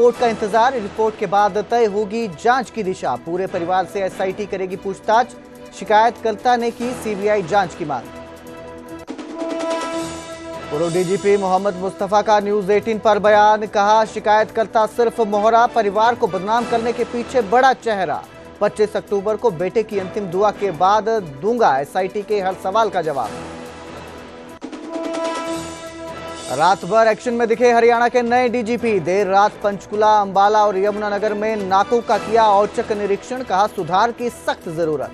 Report का इंतजार। Report के बाद तय होगी जांच की दिशा। पूरे परिवार से एसआईटी करेगी पूछताछ। शिकायतकर्ता ने की सीबीआई जांच की मांग। पूर्व डीजीपी मोहम्मद मुस्तफा का न्यूज 18 पर बयान। कहा, शिकायतकर्ता सिर्फ मोहरा, परिवार को बदनाम करने के पीछे बड़ा चेहरा। 25 अक्टूबर को बेटे की अंतिम दुआ के बाद दूंगा एसआईटी के हर सवाल का जवाब। रात भर एक्शन में दिखे हरियाणा के नए डीजीपी। देर रात पंचकुला, अंबाला और यमुनानगर में नाकों का किया औचक निरीक्षण। कहा, सुधार की सख्त जरूरत।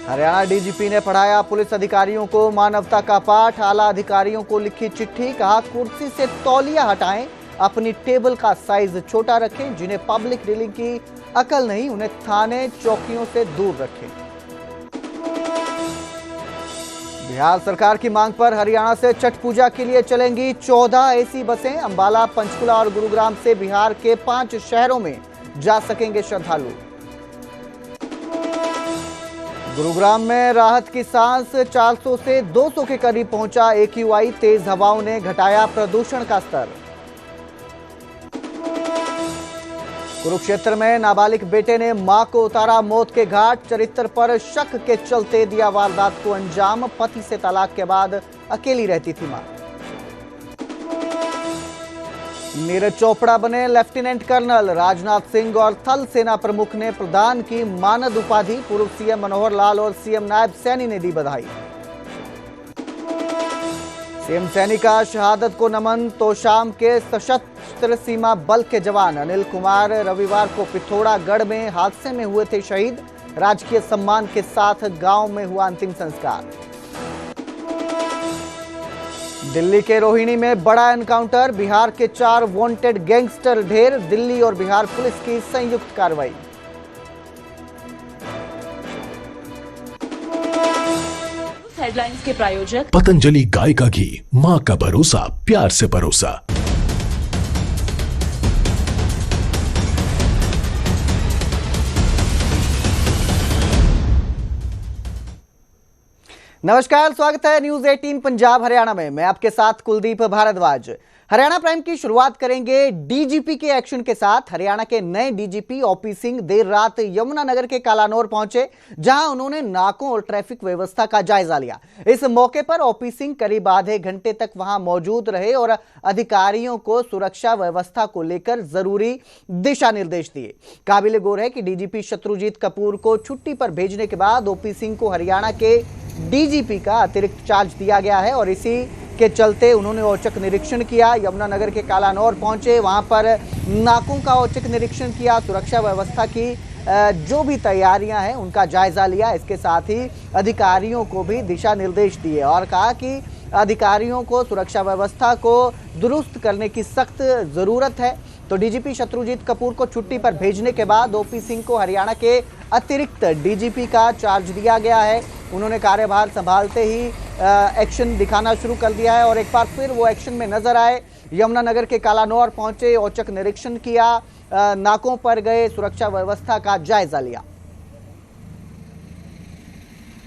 हरियाणा डीजीपी ने पढ़ाया पुलिस अधिकारियों को मानवता का पाठ। आला अधिकारियों को लिखी चिट्ठी। कहा, कुर्सी से तौलिया हटाएं, अपनी टेबल का साइज छोटा रखें। जिन्हें पब्लिक डीलिंग की अकल नहीं, उन्हें थाने चौकियों से दूर रखें। बिहार सरकार की मांग पर हरियाणा से छठ पूजा के लिए चलेंगी 14 एसी बसें। अंबाला, पंचकुला और गुरुग्राम से बिहार के 5 शहरों में जा सकेंगे श्रद्धालु। गुरुग्राम में राहत की सांस। 400 से 200 के करीब पहुंचा AQI। तेज हवाओं ने घटाया प्रदूषण का स्तर। कुरुक्षेत्र में नाबालिग बेटे ने मां को उतारा मौत के घाट। चरित्र पर शक के चलते दिया वारदात को अंजाम। पति से तलाक के बाद अकेली रहती थी मां। नीरज चोपड़ा बने लेफ्टिनेंट कर्नल। राजनाथ सिंह और थल सेना प्रमुख ने प्रदान की मानद उपाधि। पूर्व सीएम मनोहर लाल और सीएम नायब सैनी ने दी बधाई। सीएम सैनी का शहादत को नमन। तोशाम के सशस्त्र सीमा बल के जवान अनिल कुमार रविवार को पिथौरागढ़ में हादसे में हुए थे शहीद। राजकीय सम्मान के साथ गांव में हुआ अंतिम संस्कार। दिल्ली के रोहिणी में बड़ा एनकाउंटर। बिहार के 4 वांटेड गैंगस्टर ढेर। दिल्ली और बिहार पुलिस की संयुक्त कार्रवाई। हेडलाइंस के प्रायोजक पतंजलि गाय का घी, मां का भरोसा, प्यार से परोसा। नमस्कार, स्वागत है न्यूज 18 पंजाब हरियाणा में। मैं आपके साथ कुलदीप भारद्वाज। हरियाणा प्राइम की शुरुआत करेंगे डीजीपी के एक्शन के साथ। हरियाणा के नए डीजीपी ओपी सिंह देर रात यमुनानगर के कालानौर पहुंचे, जहां उन्होंने नाकों और ट्रैफिक व्यवस्था का जायजा लिया। इस मौके पर ओपी सिंह करीब आधे घंटे तक वहां मौजूद रहे और अधिकारियों को सुरक्षा व्यवस्था को लेकर जरूरी दिशा निर्देश दिए। काबिले गौर है कि डीजीपी शत्रुजीत कपूर को छुट्टी पर भेजने के बाद ओपी सिंह को हरियाणा के डीजीपी का अतिरिक्त चार्ज दिया गया है और इसी के चलते उन्होंने औचक निरीक्षण किया। यमुनानगर के कालानौर पहुंचे, वहां पर नाकों का औचक निरीक्षण किया। सुरक्षा व्यवस्था की जो भी तैयारियां हैं उनका जायजा लिया। इसके साथ ही अधिकारियों को भी दिशा निर्देश दिए और कहा कि अधिकारियों को सुरक्षा व्यवस्था को दुरुस्त करने की सख्त जरूरत है। तो डीजीपी शत्रुजीत कपूर को छुट्टी पर भेजने के बाद ओपी सिंह को हरियाणा के अतिरिक्त डीजीपी का चार्ज दिया गया है। उन्होंने कार्यभार संभालते ही एक्शन दिखाना शुरू कर दिया है और एक बार फिर वो एक्शन में नजर आए। यमुनानगर के कालानौर पहुंचे, औचक निरीक्षण किया, नाकों पर गए, सुरक्षा व्यवस्था का जायजा लिया।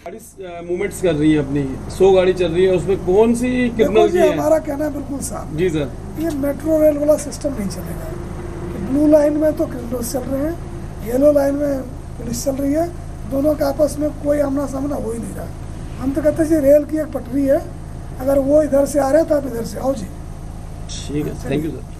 गाड़ी मूवमेंट्स कर रही है अपनी 100 गाड़ी चल रही है, उसमें कौन सी कितनों की है? हमारा कहना है बिल्कुल साफ। जी सर, ये मेट्रो रेल वाला सिस्टम नहीं चलेगा। ब्लू लाइन में तो क्रिमिनल्स चल रहे हैं, येलो लाइन में पुलिस चल रही है। दोनों का आपस में कोई आमना सामना हो ही नहीं रहा। हम तो कहते हैं रेल की एक पटरी है, अगर वो इधर से आ रहे हैं तो आप इधर से आओ जी। ठीक है, थैंक यू सर।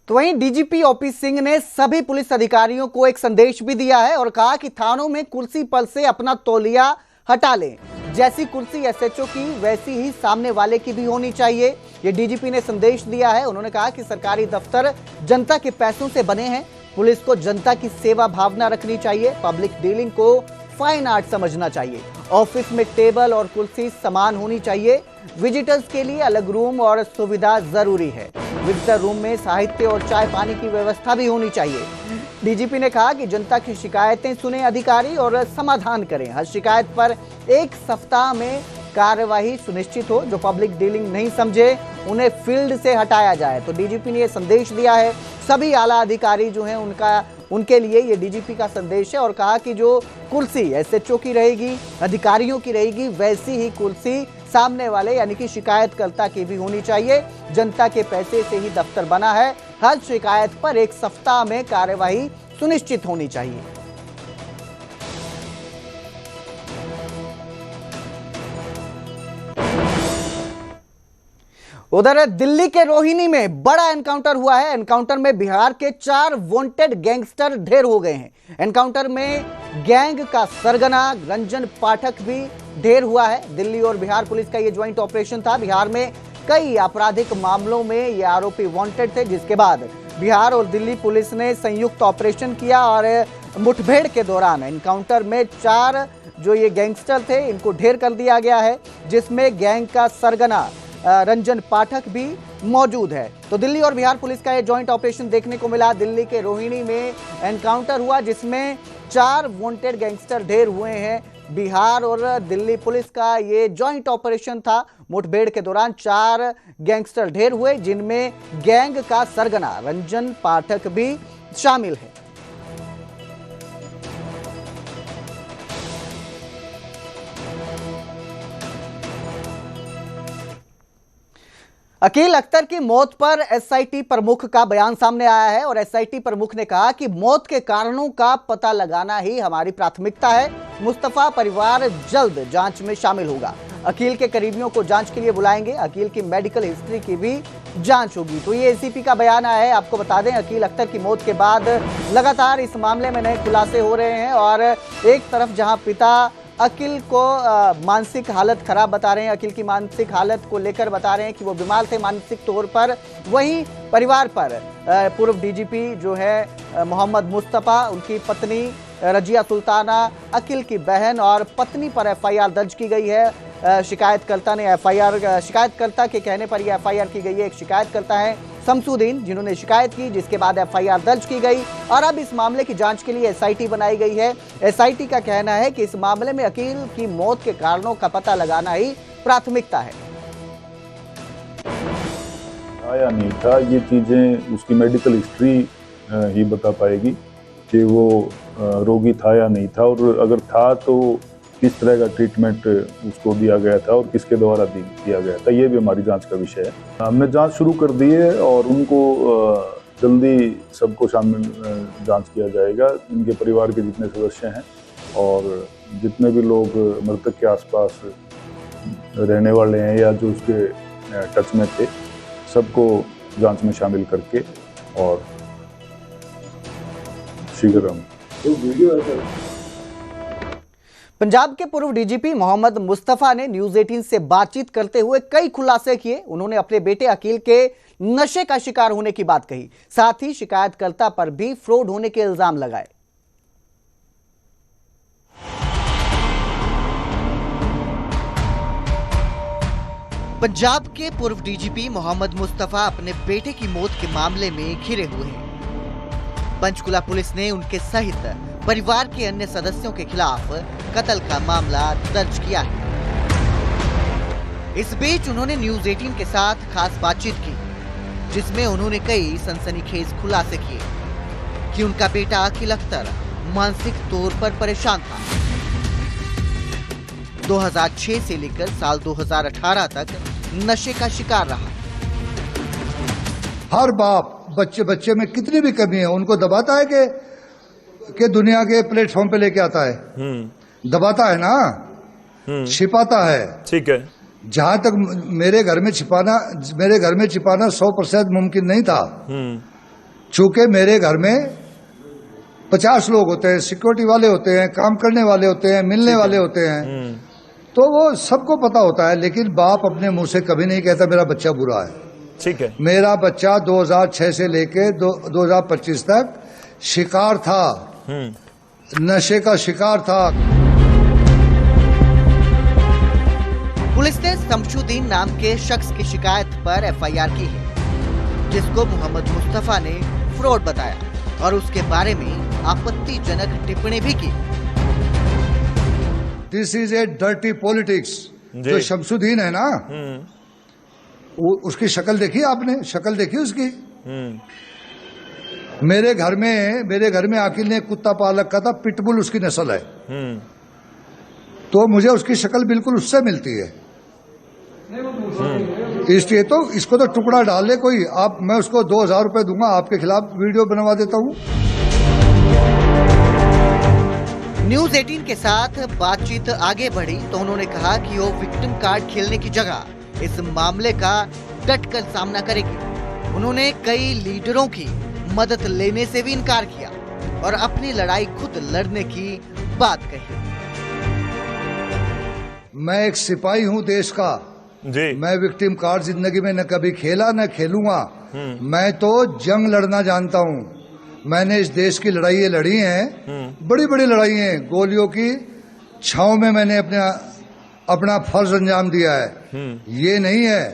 तो वहीं डीजीपी ओपी सिंह ने सभी पुलिस अधिकारियों को एक संदेश भी दिया है और कहा कि थानों में कुर्सी पर से अपना तौलिया हटा लें। जैसी कुर्सी एसएचओ की वैसी ही सामने वाले की भी होनी चाहिए, ये डीजीपी ने संदेश दिया है। उन्होंने कहा कि सरकारी दफ्तर जनता के पैसों से बने हैं। पुलिस को जनता की सेवा भावना रखनी चाहिए। पब्लिक डीलिंग को फाइन आर्ट समझना चाहिए। ऑफिस में टेबल और कुर्सी समान होनी चाहिए। विजिटर्स के लिए अलग रूम और सुविधा जरूरी है। विजिटर रूम में साहित्य और चाय पानी की व्यवस्था भी होनी चाहिए। डीजीपी ने कहा कि जनता की शिकायतें सुने अधिकारी और समाधान करें। हर शिकायत पर 1 सप्ताह में कार्यवाही सुनिश्चित हो। जो पब्लिक डीलिंग नहीं समझे उन्हें फील्ड से हटाया जाए। तो डीजीपी ने यह संदेश दिया है। सभी आला अधिकारी जो हैं उनके लिए ये डीजीपी का संदेश है और कहा कि जो कुर्सी एसएचओ की रहेगी, अधिकारियों की रहेगी, वैसी ही कुर्सी सामने वाले यानी कि शिकायतकर्ता की भी होनी चाहिए। जनता के पैसे से ही दफ्तर बना है, हर शिकायत पर एक सप्ताह में कार्यवाही सुनिश्चित होनी चाहिए। उधर दिल्ली के रोहिणी में बड़ा एनकाउंटर हुआ है। एनकाउंटर में बिहार के 4 वांटेड गैंगस्टर ढेर हो गए हैं। एनकाउंटर में गैंग का सरगना रंजन पाठक भी ढेर हुआ है। दिल्ली और बिहार पुलिस का यह ज्वाइंट ऑपरेशन था। बिहार में कई आपराधिक मामलों में ये आरोपी वांटेड थे, जिसके बाद बिहार और दिल्ली पुलिस ने संयुक्त ऑपरेशन किया और मुठभेड़ के दौरान एनकाउंटर में 4 जो ये गैंगस्टर थे इनको ढेर कर दिया गया है, जिसमें गैंग का सरगना रंजन पाठक भी मौजूद है। तो दिल्ली और बिहार पुलिस का यह जॉइंट ऑपरेशन देखने को मिला। दिल्ली के रोहिणी में एनकाउंटर हुआ, जिसमें 4 वांटेड गैंगस्टर ढेर हुए हैं। बिहार और दिल्ली पुलिस का ये जॉइंट ऑपरेशन था। मुठभेड़ के दौरान 4 गैंगस्टर ढेर हुए, जिनमें गैंग का सरगना रंजन पाठक भी शामिल है। अकील अख्तर की मौत पर एसआईटी प्रमुख का बयान सामने आया है और एसआईटी प्रमुख ने कहा कि मौत के कारणों का पता लगाना ही हमारी प्राथमिकता है। मुस्तफा परिवार जल्द जांच में शामिल होगा। अकील के करीबियों को जांच के लिए बुलाएंगे। अकील की मेडिकल हिस्ट्री की भी जांच होगी। तो ये एसीपी का बयान आया है। आपको बता दें, अकील अख्तर की मौत के बाद लगातार इस मामले में नए खुलासे हो रहे हैं और एक तरफ जहां पिता अकील को मानसिक हालत खराब बता रहे हैं, अकील की मानसिक हालत को लेकर बता रहे हैं कि वो बीमार थे मानसिक तौर पर, वहीं परिवार पर पूर्व डीजीपी जो है मोहम्मद मुस्तफा, उनकी पत्नी रजिया सुल्ताना, अकील की बहन और पत्नी पर एफआईआर दर्ज की गई है। शिकायतकर्ता ने शिकायतकर्ता के कहने पर यह एफआईआर की गई है। एक शिकायतकर्ता है शमसुद्दीन, जिन्होंने शिकायत की, जिसके बाद एफआईआर दर्ज की गई और अब इस मामले की जांच के लिए एसआईटी बनाई गई है। एसआईटी का कहना है कि इस मामले में अकील की मौत के कारणों का पता लगाना ही प्राथमिकता है। आया नहीं था, ये चीजें उसकी मेडिकल हिस्ट्री ही बता पाएगी कि वो रोगी था या नहीं था, और अगर था तो किस तरह का ट्रीटमेंट उसको दिया गया था और किसके द्वारा दिया गया था। ये भी हमारी जांच का विषय है। हमने जांच शुरू कर दी है और उनको जल्दी सबको शामिल जांच किया जाएगा। उनके परिवार के जितने सदस्य हैं और जितने भी लोग मृतक के आसपास रहने वाले हैं या जो उसके टच में थे, सबको जांच में शामिल करके और शीघ्र हम पंजाब के पूर्व डीजीपी मोहम्मद मुस्तफा ने न्यूज 18 से बातचीत करते हुए कई खुलासे किए। उन्होंने अपने बेटे अकील के नशे का शिकार होने की बात कही, साथ ही शिकायतकर्ता पर भी फ्रॉड होने के इल्जाम लगाए। पंजाब के पूर्व डीजीपी मोहम्मद मुस्तफा अपने बेटे की मौत के मामले में घिरे हुए हैं। पंचकुला पुलिस ने उनके सहित परिवार के अन्य सदस्यों के खिलाफ कत्ल का मामला दर्ज किया है। इस बीच उन्होंने न्यूज 18 के साथ खास बातचीत की, जिसमें उन्होंने कई सनसनीखेज खुलासे किए कि उनका बेटा अकील अख्तर मानसिक तौर पर परेशान था। 2006 से लेकर साल 2018 तक नशे का शिकार रहा। हर बाप बच्चे में कितनी भी कमी है उनको दबाता है कि दुनिया के प्लेटफॉर्म पे लेके आता है, दबाता है ना, छिपाता है। ठीक है। जहां तक मेरे घर में छिपाना 100% मुमकिन नहीं था, चूंकि मेरे घर में 50 लोग होते हैं, सिक्योरिटी वाले होते हैं, काम करने वाले होते हैं, मिलने वाले होते हैं, तो वो सबको पता होता है। लेकिन बाप अपने मुंह से कभी नहीं कहता मेरा बच्चा बुरा है। ठीक है। मेरा बच्चा 2006 से लेके 2025 तक शिकार था, नशे का शिकार था। पुलिस ने शमसुद्दीन नाम के शख्स की शिकायत पर एफआईआर की है, जिसको मोहम्मद मुस्तफा ने फ्रॉड बताया और उसके बारे में आपत्तिजनक टिप्पणी भी की। This is a dirty politics. जो शमसुद्दीन है ना, उसकी शक्ल देखी आपने? शक्ल देखी उसकी? मेरे घर में अकील ने कुत्ता पाल रखा था, पिटबुल उसकी नस्ल है, तो मुझे उसकी शक्ल बिल्कुल उससे मिलती है। इसलिए तो इसको तो टुकड़ा डाल ले कोई, आप मैं उसको 2000 रुपए दूंगा, आपके खिलाफ वीडियो बनवा देता हूँ। न्यूज 18 के साथ बातचीत आगे बढ़ी तो उन्होंने कहा कि वो विक्टिम कार्ड खेलने की जगह इस मामले का डटकर सामना करेगी। उन्होंने कई लीडरों की मदद लेने से भी इनकार किया और अपनी लड़ाई खुद लड़ने की बात कही। मैं एक सिपाही हूँ देश का जी। मैं विक्टिम कार्ड जिंदगी में न कभी खेला न खेलूंगा। मैं तो जंग लड़ना जानता हूँ। मैंने इस देश की लड़ाई लड़ी हैं, बड़ी बड़ी लड़ाई हैं। गोलियों की छांव में मैंने अपना फर्ज अंजाम दिया है। ये नहीं है,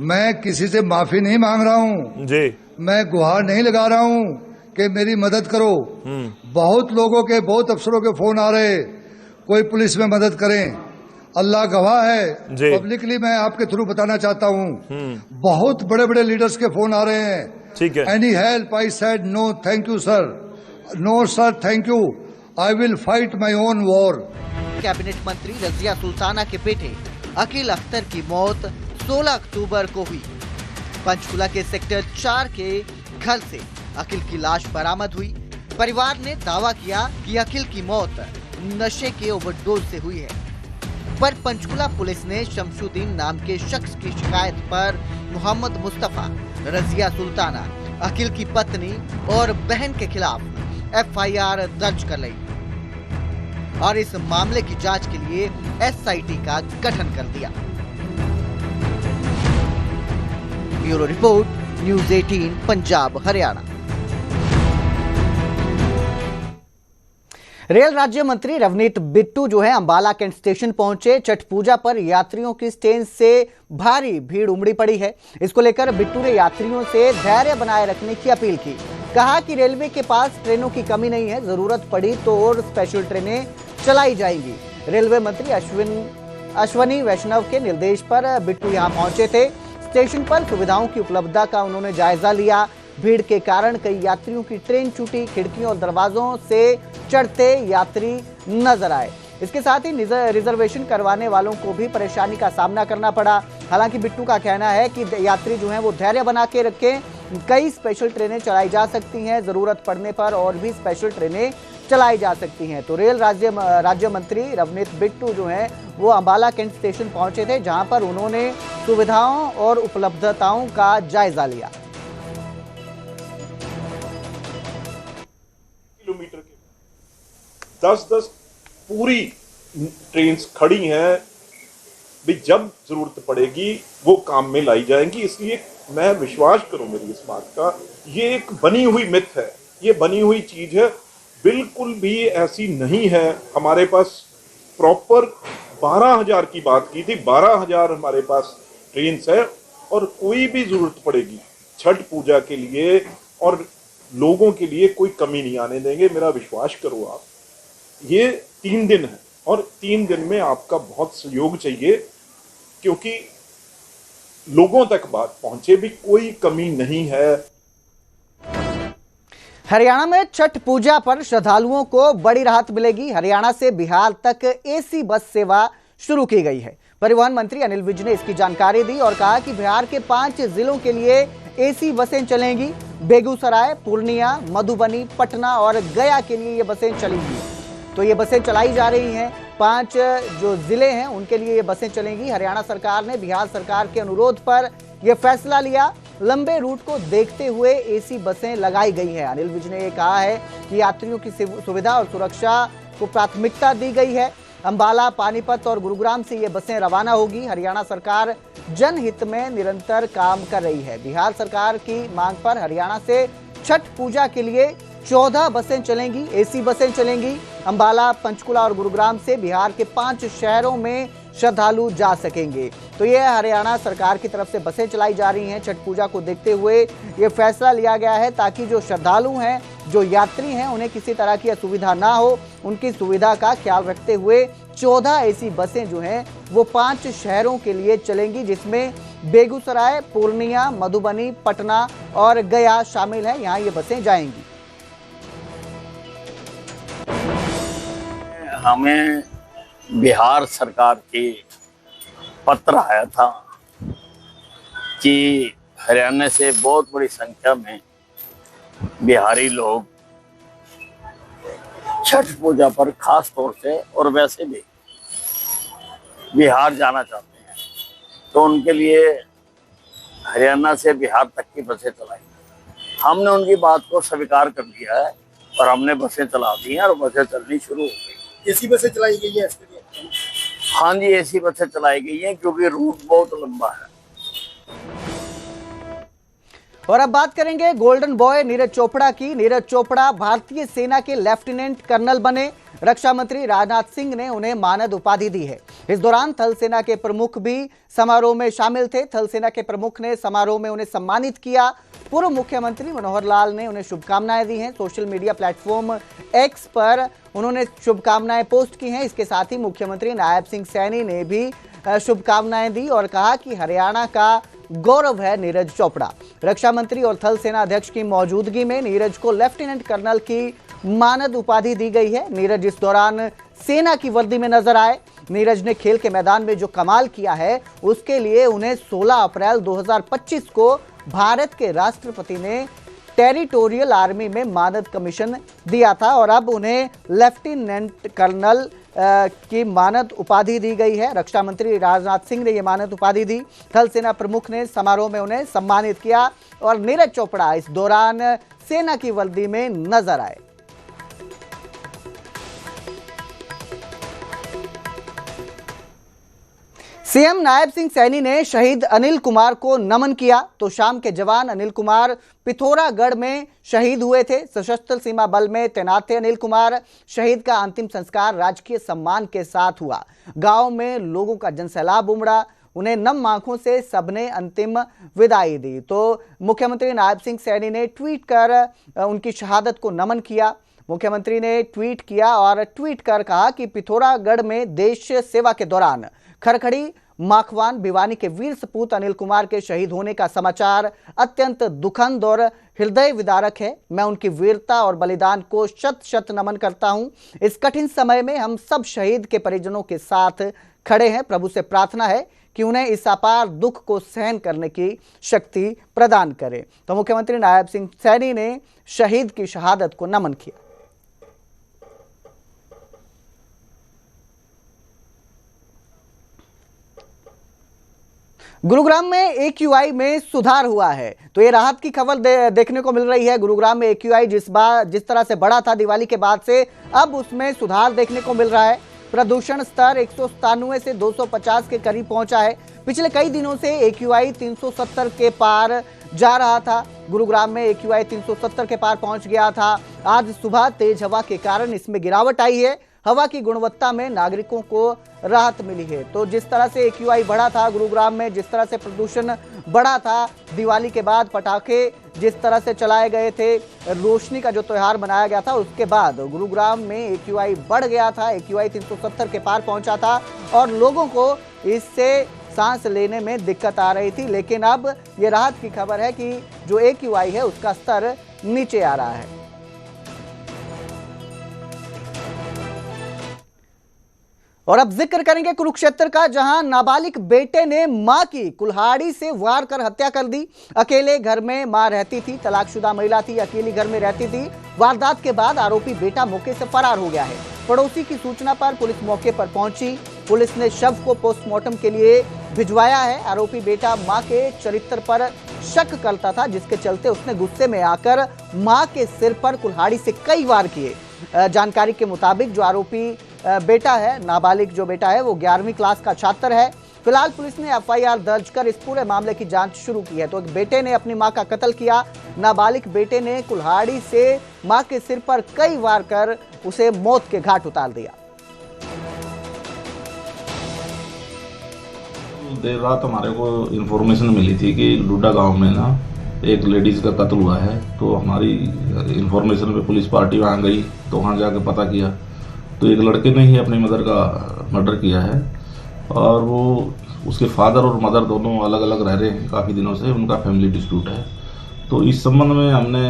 मैं किसी से माफी नहीं मांग रहा हूँ जी। मैं गुहार नहीं लगा रहा हूँ कि मेरी मदद करो। बहुत लोगों के, बहुत अफसरों के फोन आ रहे, कोई पुलिस में मदद करें। अल्लाह गवाह है, पब्लिकली मैं आपके थ्रू बताना चाहता हूँ, बहुत बड़े बड़े लीडर्स के फोन आ रहे हैं। ठीक है। Any help? I said no thank you sir, no sir thank you, I will fight my own war. Cabinet मंत्री रजिया सुल्ताना के बेटे अकील अख्तर की मौत 16 अक्टूबर को हुई। पंचकुला के सेक्टर 4 के घर से अकील की लाश बरामद हुई। परिवार ने दावा किया कि अकील की मौत नशे के ओवरडोज से हुई है, पर पंचकुला पुलिस ने शमशुद्दीन नाम के शख्स की शिकायत पर मोहम्मद मुस्तफा, रजिया सुल्ताना, अकील की पत्नी और बहन के खिलाफ एफआईआर दर्ज कर ली और इस मामले की जांच के लिए एसआईटी का गठन कर दिया। Bureau report, news 18 Punjab Haryana. Rail राज्य मंत्री रवनीत बिट्टू जो है अंबाला कैंट स्टेशन पहुंचे। छठ पूजा पर यात्रियों की स्टेशन से भारी भीड़ उमड़ी पड़ी है। इसको लेकर बिट्टू ने यात्रियों से धैर्य बनाए रखने की अपील की। कहा कि रेलवे के पास ट्रेनों की कमी नहीं है, जरूरत पड़ी तो और स्पेशल ट्रेनें चलाई जाएंगी। रेलवे मंत्री अश्वनी वैष्णव के निर्देश पर बिट्टू यहां पहुंचे थे। स्टेशन पर सुविधाओं की उपलब्धता का उन्होंने जायजा लिया। भीड़ के कारण कई यात्रियों की ट्रेन छूटी। खिड़कियों और दरवाजों से चढ़ते यात्री नजर आए। इसके साथ ही रिजर्वेशन करवाने वालों को भी परेशानी का सामना करना पड़ा। हालांकि बिट्टू का कहना है कि यात्री जो हैं वो धैर्य बना के रखें। कई स्पेशल ट्रेनें चलाई जा सकती हैं, जरूरत पड़ने पर और भी स्पेशल ट्रेनें चलाई जा सकती हैं। तो रेल राज्य मंत्री रवनीत बिट्टू जो हैं वो अंबाला कैंट स्टेशन पहुंचे थे, जहां पर उन्होंने सुविधाओं और उपलब्धताओं का जायजा लिया। किलोमीटर के 10-10 पूरी ट्रेन्स खड़ी हैं, भी जब जरूरत पड़ेगी वो काम में लाई जाएंगी। इसलिए मैं विश्वास करूं मेरी इस बात का, ये एक बनी हुई मिथ है, ये बनी हुई चीज है, बिल्कुल भी ऐसी नहीं है। हमारे पास प्रॉपर 12,000 की बात की थी, 12,000 हमारे पास ट्रेन्स है और कोई भी जरूरत पड़ेगी छठ पूजा के लिए और लोगों के लिए कोई कमी नहीं आने देंगे, मेरा विश्वास करो आप। ये 3 दिन है और 3 दिन में आपका बहुत सहयोग चाहिए, क्योंकि लोगों तक बात पहुंचे, भी कोई कमी नहीं है। हरियाणा में छठ पूजा पर श्रद्धालुओं को बड़ी राहत मिलेगी। हरियाणा से बिहार तक एसी बस सेवा शुरू की गई है। परिवहन मंत्री अनिल विज ने इसकी जानकारी दी और कहा कि बिहार के 5 जिलों के लिए एसी बसें चलेंगी। बेगूसराय, पूर्णिया, मधुबनी, पटना और गया के लिए ये बसें चलेंगी। तो ये बसें चलाई जा रही हैं। 5 जो जिले हैं उनके लिए ये बसें चलेंगी। हरियाणा सरकार ने बिहार सरकार के अनुरोध पर यह फैसला लिया। लंबे रूट को देखते हुए एसी बसें लगाई गई है। अनिल विज ने यह कहा है कि यात्रियों की सुविधा और सुरक्षा को प्राथमिकता दी गई है। अंबाला, पानीपत और गुरुग्राम से ये बसें रवाना होगी। हरियाणा सरकार जनहित में निरंतर काम कर रही है। बिहार सरकार की मांग पर हरियाणा से छठ पूजा के लिए 14 बसें चलेंगी, एसी बसें चलेंगी। अंबाला, पंचकुला और गुरुग्राम से बिहार के 5 शहरों में श्रद्धालु जा सकेंगे। तो ये हरियाणा सरकार की तरफ से बसें चलाई जा रही हैं। छठ पूजा को देखते हुए ये फैसला लिया गया है ताकि जो श्रद्धालु हैं, जो यात्री हैं, उन्हें किसी तरह की असुविधा ना हो। उनकी सुविधा का ख्याल रखते हुए 14 ऐसी बसें जो हैं वो 5 शहरों के लिए चलेंगी, जिसमें बेगूसराय, पूर्णिया, मधुबनी, पटना और गया शामिल है। यहाँ ये बसें जाएंगी। हमें बिहार सरकार की पत्र आया था कि हरियाणा से बहुत बड़ी संख्या में बिहारी लोग छठ पूजा पर खास तौर से और वैसे भी बिहार जाना चाहते हैं, तो उनके लिए हरियाणा से बिहार तक की बसें चलाई। हमने उनकी बात को स्वीकार कर लिया है और हमने बसें चला दी हैं और बसें चलनी शुरू हो गई। एसी बसें चलाई गई है इसके लिए? हाँ जी, एसी बसें चलाई गई हैं क्योंकि रूट बहुत लंबा है। और अब बात करेंगे गोल्डन बॉय नीरज चोपड़ा की। नीरज चोपड़ा भारतीय सेना के लेफ्टिनेंट कर्नल बने। रक्षा मंत्री राजनाथ सिंह ने उन्हें मानद उपाधि दी है। इस दौरान थल सेना के प्रमुख भी समारोह में शामिल थे। थल सेना के प्रमुख ने समारोह में उन्हें सम्मानित किया। पूर्व मुख्यमंत्री मनोहर लाल ने उन्हें शुभकामनाएं दी हैं। सोशल मीडिया प्लेटफॉर्म एक्स पर उन्होंने शुभकामनाएं पोस्ट की हैं। इसके साथ ही मुख्यमंत्री नायब सिंह सैनी ने भी शुभकामनाएं दी और कहा कि हरियाणा का गौरव है नीरज चोपड़ा। रक्षा मंत्री और थल सेना अध्यक्ष की मौजूदगी में नीरज को लेफ्टिनेंट कर्नल की मानद उपाधि दी गई है। नीरज इस दौरान सेना की वर्दी में नजर आए। नीरज ने खेल के मैदान में जो कमाल किया है उसके लिए उन्हें 16 अप्रैल 2025 को भारत के राष्ट्रपति ने टेरिटोरियल आर्मी में मानद कमीशन दिया था और अब उन्हें लेफ्टिनेंट कर्नल की मानद उपाधि दी गई है। रक्षा मंत्री राजनाथ सिंह ने यह मानद उपाधि दी। थल सेना प्रमुख ने समारोह में उन्हें सम्मानित किया और नीरज चोपड़ा इस दौरान सेना की वर्दी में नजर आए। सीएम नायब सिंह सैनी ने शहीद अनिल कुमार को नमन किया। तो शाम के जवान अनिल कुमार पिथौरागढ़ में शहीद हुए थे। सशस्त्र सीमा बल में तैनात थे अनिल कुमार। शहीद का अंतिम संस्कार राजकीय सम्मान के साथ हुआ। गांव में लोगों का जनसैलाब उमड़ा। उन्हें नम आंखों से सबने अंतिम विदाई दी। तो मुख्यमंत्री नायब सिंह सैनी ने ट्वीट कर उनकी शहादत को नमन किया। मुख्यमंत्री ने ट्वीट किया और ट्वीट कर कहा कि पिथौरागढ़ में देश सेवा के दौरान खरखड़ी माखवान भिवानी के वीर सपूत अनिल कुमार के शहीद होने का समाचार अत्यंत दुखद और हृदय विदारक है। मैं उनकी वीरता और बलिदान को शत शत नमन करता हूं। इस कठिन समय में हम सब शहीद के परिजनों के साथ खड़े हैं। प्रभु से प्रार्थना है कि उन्हें इस अपार दुख को सहन करने की शक्ति प्रदान करे। तो मुख्यमंत्री नायब सिंह सैनी ने शहीद की शहादत को नमन किया। गुरुग्राम में AQI में सुधार हुआ है। तो ये राहत की खबर देखने को मिल रही है। गुरुग्राम में AQI जिस तरह से बढ़ा था दिवाली के बाद से, अब उसमें सुधार देखने को मिल रहा है। प्रदूषण स्तर 197 से 250 के करीब पहुंचा है। पिछले कई दिनों से AQI 370 के पार जा रहा था। गुरुग्राम में AQI 370 के पार पहुंच गया था। आज सुबह तेज हवा के कारण इसमें गिरावट आई है। हवा की गुणवत्ता में नागरिकों को राहत मिली है। तो जिस तरह से AQI बढ़ा था गुरुग्राम में, जिस तरह से प्रदूषण बढ़ा था, दिवाली के बाद पटाखे जिस तरह से चलाए गए थे, रोशनी का जो त्योहार मनाया गया था, उसके बाद गुरुग्राम में AQI बढ़ गया था। AQI 370 के पार पहुंचा था और लोगों को इससे सांस लेने में दिक्कत आ रही थी। लेकिन अब ये राहत की खबर है कि जो AQI है उसका स्तर नीचे आ रहा है। और अब जिक्र करेंगे कुरुक्षेत्र का, जहां नाबालिग बेटे ने मां की कुल्हाड़ी से वार कर हत्या कर दी। अकेले घर में मां रहती थी, तलाकशुदा महिला थी, अकेली घर में रहती थी। वारदात के बाद आरोपी बेटा मौके से फरार हो गया है। पड़ोसी की सूचना पर पुलिस मौके पर पहुंची। पुलिस ने शव को पोस्टमार्टम के लिए भिजवाया है। आरोपी बेटा मां के चरित्र पर शक करता था, जिसके चलते उसने गुस्से में आकर मां के सिर पर कुल्हाड़ी से कई वार किए। जानकारी के मुताबिक जो आरोपी बेटा है, नाबालिग जो बेटा है, वो 11वीं क्लास का छात्र है। फिलहाल पुलिस ने FIR दर्ज कर इस पूरे मामले की जांच शुरू की है। तो बेटे ने अपनी मां का कत्ल किया। नाबालिग बेटे ने कुल्हाड़ी से मां के सिर पर कई वार कर उसे मौत के घाट उतार दिया। देर रात हमारे को इन्फॉर्मेशन मिली थी कि लूडा गांव में ना एक लेडीज का कत्ल हुआ है। तो हमारी इन्फॉर्मेशन पे पुलिस पार्टी वहाँ गई, तो वहाँ जाके पता किया तो एक लड़के ने ही अपनी मदर का मर्डर किया है और वो उसके फादर और मदर दोनों अलग अलग रह रहे हैं काफ़ी दिनों से। उनका फैमिली डिस्प्यूट है। तो इस संबंध में हमने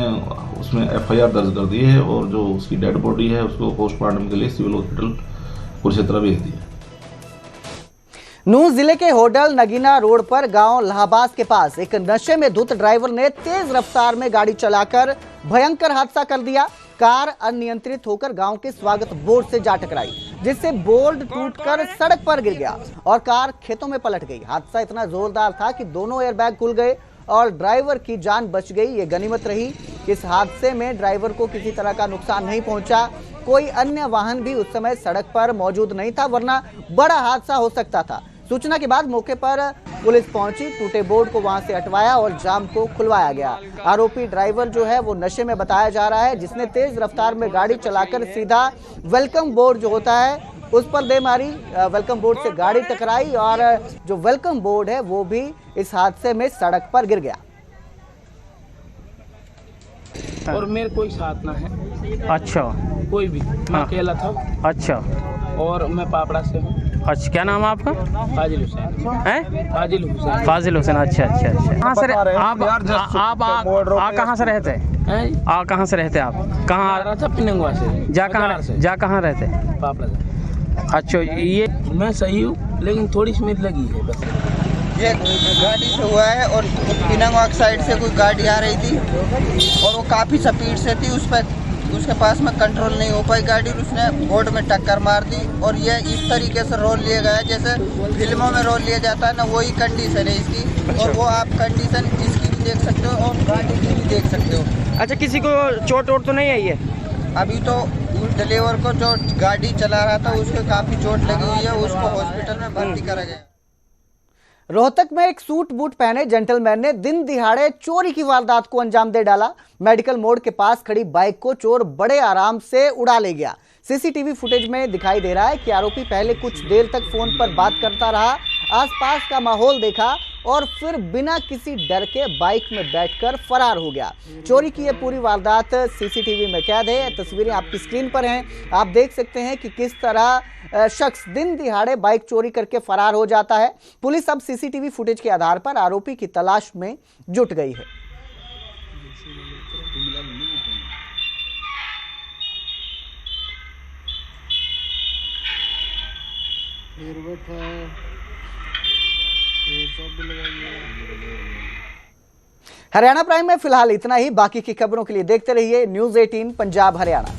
उसमें FIR दर्ज कर दी है और जो उसकी डेड बॉडी है उसको पोस्टमार्टम के लिए सिविल हॉस्पिटल कुरुक्षेत्र भेज दिया। नूंह जिले के होडल नगीना रोड पर गांव लाहबास के पास एक नशे में धुत ड्राइवर ने तेज रफ्तार में गाड़ी चलाकर भयंकर हादसा कर दिया। कार अनियंत्रित होकर गांव के स्वागत बोर्ड से जा टकराई, जिससे बोर्ड टूटकर सड़क पर गिर गया और कार खेतों में पलट गई। हादसा इतना जोरदार था कि दोनों एयरबैग खुल गए और ड्राइवर की जान बच गई। ये गनीमत रही। इस हादसे में ड्राइवर को किसी तरह का नुकसान नहीं पहुंचा। कोई अन्य वाहन भी उस समय सड़क पर मौजूद नहीं था, वरना बड़ा हादसा हो सकता था। सूचना के बाद मौके पर पुलिस पहुंची, टूटे बोर्ड को वहां से हटवाया और जाम को खुलवाया गया। आरोपी ड्राइवर जो है वो नशे में बताया जा रहा है, जिसने तेज रफ्तार में गाड़ी चलाकर सीधा वेलकम बोर्ड जो होता है उस पर दे मारी। वेलकम बोर्ड से गाड़ी टकराई और जो वेलकम बोर्ड है वो भी इस हादसे में सड़क पर गिर गया। और मेरे कोई साथ ना है। अच्छा, कोई भी, मैं अकेला था। अच्छा, और मैं पापड़ा से हूँ। अच्छा, क्या नाम है आपका? फाजिल हुसैन है। फाजिल हुसैन। फाजिल हुसैन। अच्छा अच्छा अच्छा। कहाँ से आप कहाँ से रहते हैं? आप कहाँ से रहते हैं? आप कहाँ आ रहा था? पिनंगवा से। जा कहाँ रहते हैं? पापड़ा से। अच्छा, ये मैं सही हूँ लेकिन थोड़ी स्मित लगी है बस। ये गाड़ी से हुआ है और पिनंगवाक साइड से कोई गाड़ी आ रही थी और वो काफ़ी स्पीड से थी। उसके पास में कंट्रोल नहीं हो पाई गाड़ी, उसने बोर्ड में टक्कर मार दी। और ये इस तरीके से रोल लिया गया है जैसे फिल्मों में रोल लिया जाता है ना, वही कंडीशन है इसकी। और वो आप कंडीशन इसकी भी देख सकते हो और गाड़ी की भी देख सकते हो। अच्छा, किसी को चोट वोट तो नहीं आई है? अभी तो ड्राइवर को जो गाड़ी चला रहा था उसको काफ़ी चोट लगी हुई है, उसको हॉस्पिटल में भर्ती करा गया। रोहतक में एक सूट बूट पहने जेंटलमैन ने दिन दिहाड़े चोरी की वारदात को अंजाम दे डाला। मेडिकल मोड़ के पास खड़ी बाइक को चोर बड़े आराम से उड़ा ले गया। सीसीटीवी फुटेज में दिखाई दे रहा है कि आरोपी पहले कुछ देर तक फोन पर बात करता रहा, आसपास का माहौल देखा और फिर बिना किसी डर के बाइक में बैठकर फरार हो गया। चोरी की यह पूरी वारदात सीसीटीवी में कैद है। तस्वीरें आपकी स्क्रीन पर हैं। आप देख सकते हैं कि किस तरह शख्स दिन दिहाड़े बाइक चोरी करके फरार हो जाता है। पुलिस अब सीसीटीवी फुटेज के आधार पर आरोपी की तलाश में जुट गई है। हरियाणा प्राइम में फिलहाल इतना ही। बाकी की खबरों के लिए देखते रहिए न्यूज़ 18 पंजाब हरियाणा।